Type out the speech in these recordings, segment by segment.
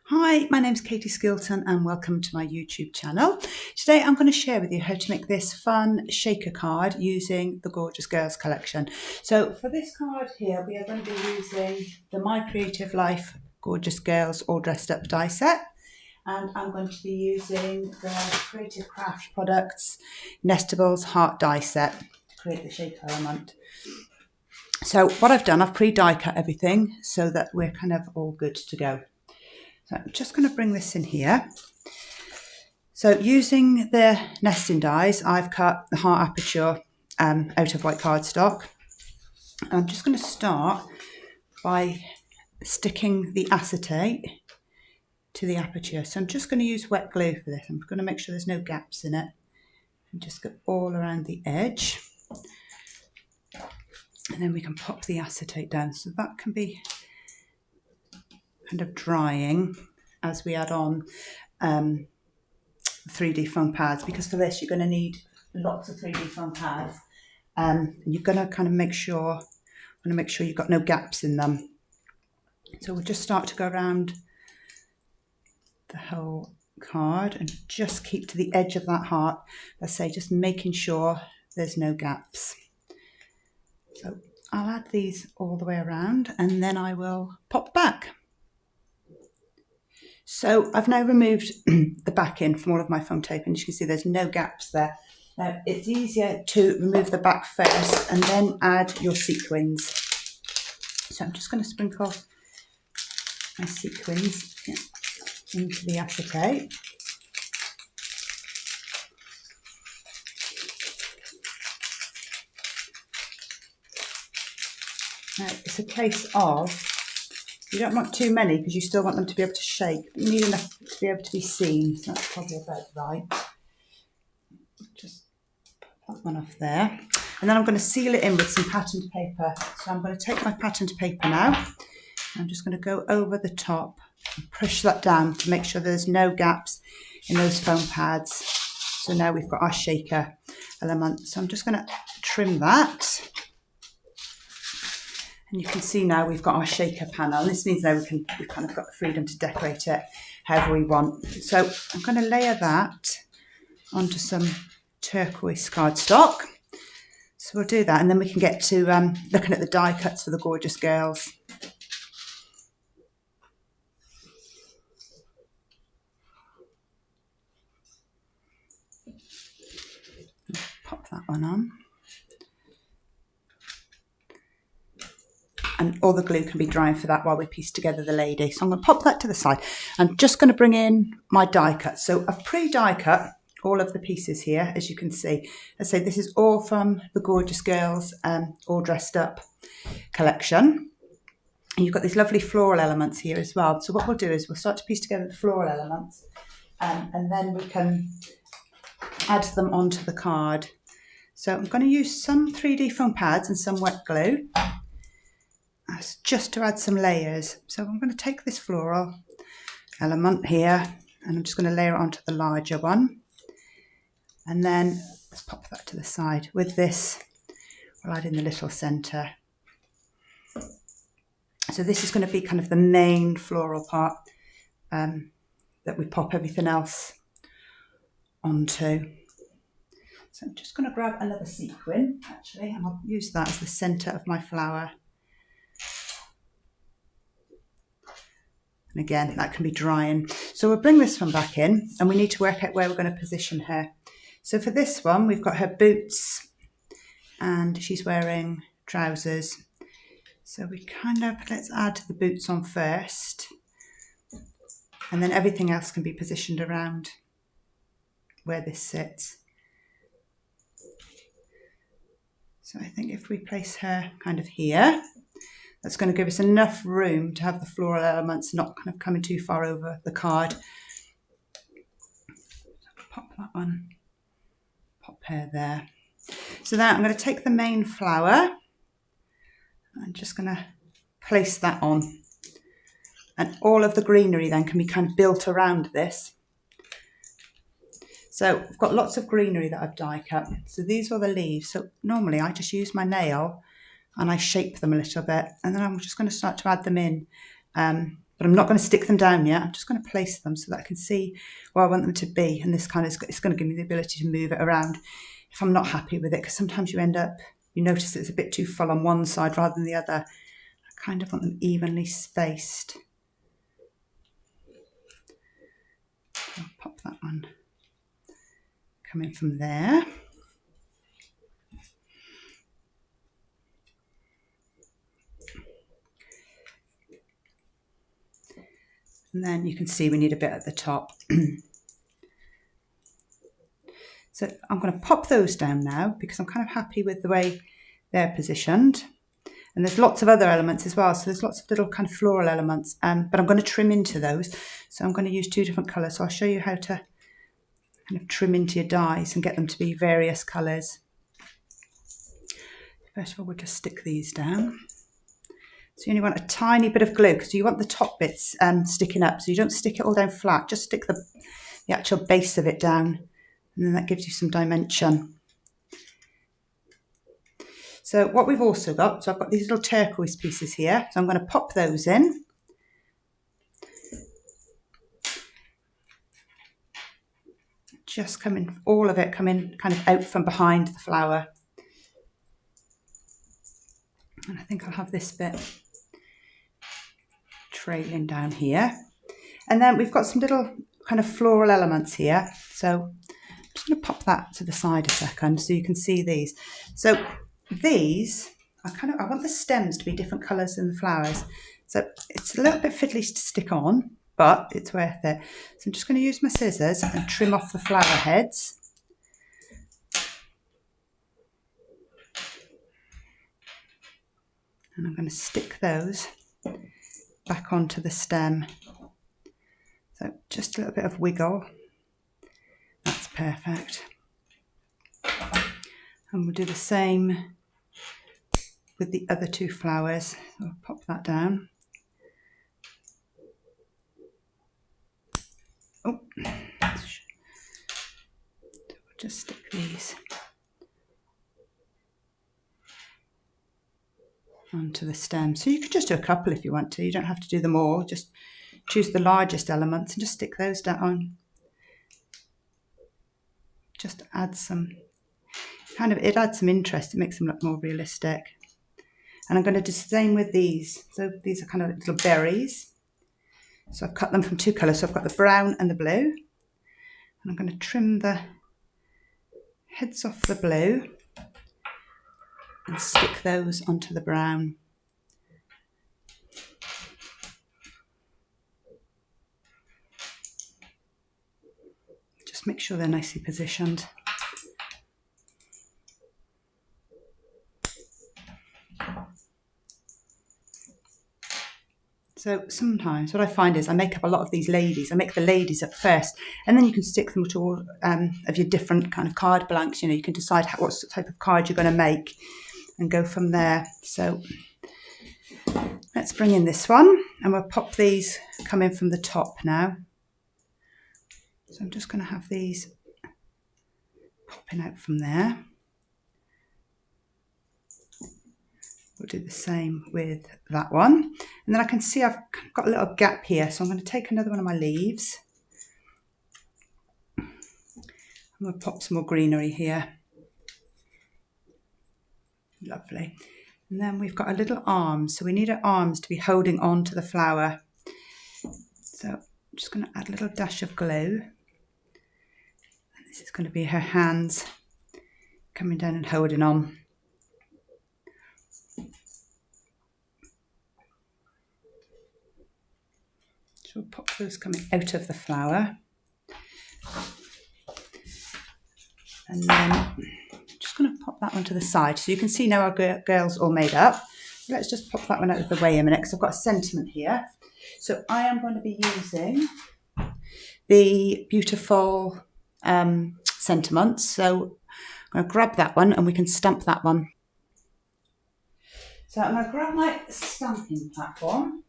Hi, my name's Katie Skilton and welcome to my YouTube channel. Today I'm going to share with you how to make this fun shaker card using the Gorgeous Girls collection. So for this card here we are going to be using the My Creative Life Gorgeous Girls All Dressed Up die set, and I'm going to be using the Creative Craft Products Nestables Heart die set to create the shaker element. So what I've done, I've pre-die cut everything so that we're kind of all good to go. So I'm just going to bring this in here. So using the nesting dies, I've cut the heart aperture out of white cardstock. I'm just going to start by sticking the acetate to the aperture. So I'm just going to use wet glue for this. I'm going to make sure there's no gaps in it. And just go all around the edge. And then we can pop the acetate down. So that can be kind of drying as we add on 3D foam pads, because for this you're going to need lots of 3D foam pads. You're going to kind of make sure you've got no gaps in them. So we'll just start to go around the whole card and just keep to the edge of that heart. Let's say just making sure there's no gaps. So I'll add these all the way around and then I will pop back. So I've now removed the backing from all of my foam tape, and you can see there's no gaps there. Now it's easier to remove the back first and then add your sequins. So I'm just going to sprinkle my sequins into the acetate. Now it's a case of, you don't want too many because you still want them to be able to shake, but you need enough to be able to be seen. So that's probably about right. Just pop that one off there. And then I'm going to seal it in with some patterned paper. So I'm going to take my patterned paper now. I'm just going to go over the top and push that down to make sure there's no gaps in those foam pads. So now we've got our shaker element. So I'm just going to trim that. And you can see now we've got our shaker panel. This means now we've kind of got the freedom to decorate it however we want. So I'm going to layer that onto some turquoise cardstock. So we'll do that, and then we can get to looking at the die cuts for the Gorgeous Girls. Pop that one on. And all the glue can be drying for that while we piece together the lady. So I'm going to pop that to the side. I'm just going to bring in my die cut. So I've pre-die cut all of the pieces here, as you can see. I say this is all from the Gorgeous Girls All Dressed Up collection. And you've got these lovely floral elements here as well. So what we'll do is we'll start to piece together the floral elements, and then we can add them onto the card. So I'm going to use some 3D foam pads and some wet glue. That's just to add some layers. So I'm going to take this floral element here and I'm just going to layer it onto the larger one. And then let's pop that to the side. With this, we'll add in the little centre. So this is going to be kind of the main floral part that we pop everything else onto. So I'm just going to grab another sequin, actually, and I'll use that as the centre of my flower. And again, that can be drying. So we'll bring this one back in and we need to work out where we're going to position her. So for this one, we've got her boots and she's wearing trousers. So we let's add the boots on first. And then everything else can be positioned around where this sits. So I think if we place her kind of here, that's going to give us enough room to have the floral elements not kind of coming too far over the card. Pop that one, pop her there. So now I'm going to take the main flower. I'm just going to place that on. And all of the greenery then can be kind of built around this. So I've got lots of greenery that I've die cut. So these are the leaves. So normally I just use my nail and I shape them a little bit, and then I'm just going to start to add them in. But but I'm not going to stick them down yet. I'm just going to place them so that I can see where I want them to be, and this kind of it's going to give me the ability to move it around if I'm not happy with it, because sometimes you notice it's a bit too full on one side rather than the other. I kind of want them evenly spaced. I'll pop that one coming from there. And then you can see we need a bit at the top. So I'm going to pop those down now because I'm kind of happy with the way they're positioned. And there's lots of other elements as well. So there's lots of little kind of floral elements, but I'm going to trim into those. So I'm going to use 2 different colours. So I'll show you how to kind of trim into your dies and get them to be various colours. First of all, we'll just stick these down. So you only want a tiny bit of glue because you want the top bits sticking up. So you don't stick it all down flat, just stick the actual base of it down, and then that gives you some dimension. So what we've also got, so I've got these little turquoise pieces here, so I'm going to pop those in. Just coming, all of it coming kind of out from behind the flower. And I think I'll have this bit trailing down here. And then we've got some little kind of floral elements here. So I'm just going to pop that to the side a second so you can see these. So these, I want the stems to be different colours than the flowers. So it's a little bit fiddly to stick on, but it's worth it. So I'm just going to use my scissors and trim off the flower heads. And I'm going to stick those back onto the stem. So just a little bit of wiggle. That's perfect. And we'll do the same with the other 2 flowers. So I'll pop that down. Oh, we'll just stick these onto the stem. So you could just do a couple if you want to. You don't have to do them all. Just choose the largest elements and just stick those down. Just add some, it adds some interest. It makes them look more realistic. And I'm going to do the same with these. So these are kind of little berries. So I've cut them from 2 colours. So I've got the brown and the blue. And I'm going to trim the heads off the blue and stick those onto the brown. Just make sure they're nicely positioned. So sometimes what I find is I make up a lot of these ladies. I make the ladies up first, and then you can stick them to all of your different kind of card blanks. You know, you can decide what type of card you're going to make and go from there. So let's bring in this one, and we'll pop these coming from the top now. So I'm just going to have these popping out from there. We'll do the same with that one. And then I can see I've got a little gap here. So I'm going to take another one of my leaves. I'm going to pop some more greenery here. Lovely. And then we've got a little arm. So we need our arms to be holding on to the flower. So I'm just going to add a little dash of glue. And this is going to be her hands coming down and holding on. So we'll pop those coming out of the flower. And then I'm just going to pop that one to the side. So you can see now our girl's all made up. Let's just pop that one out of the way a minute because I've got a sentiment here. So I am going to be using the beautiful sentiments. So I'm going to grab that one and we can stamp that one. So I'm going to grab my stamping platform.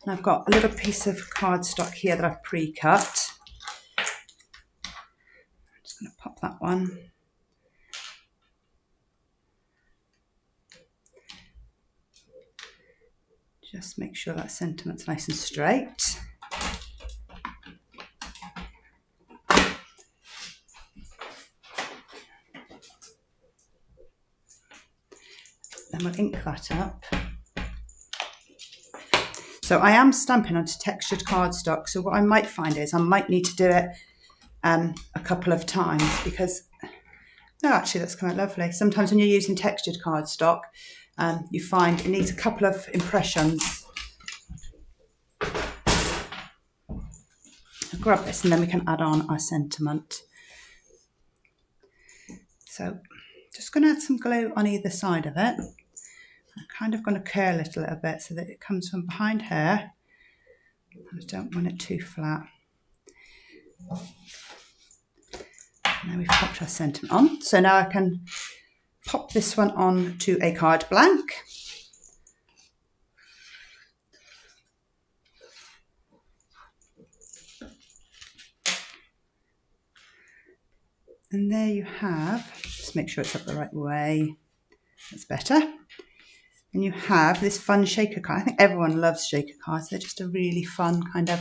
And I've got a little piece of cardstock here that I've pre-cut. I'm just going to pop that one. Just make sure that sentiment's nice and straight. Then we'll ink that up. So I am stamping onto textured cardstock, so what I might find is I might need to do it a couple of times because, no, actually that's come out lovely. Sometimes when you're using textured cardstock, you find it needs a couple of impressions. I'll grab this and then we can add on our sentiment. So just going to add some glue on either side of it. I'm kind of going to curl it a little bit so that it comes from behind here. I don't want it too flat. And then we've popped our sentiment on. So now I can pop this one on to a card blank. And there you have, just make sure it's up the right way. That's better. And you have this fun shaker card. I think everyone loves shaker cards. They're just a really fun kind of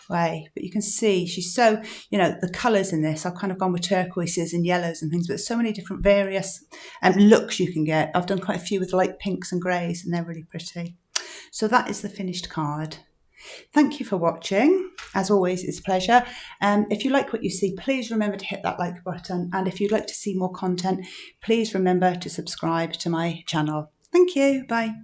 way. But you can see she's so, the colours in this, I've kind of gone with turquoises and yellows and things, but so many different various looks you can get. I've done quite a few with light pinks and greys and they're really pretty. So that is the finished card. Thank you for watching. As always, it's a pleasure. If you like what you see, please remember to hit that like button. And if you'd like to see more content, please remember to subscribe to my channel. Thank you. Bye.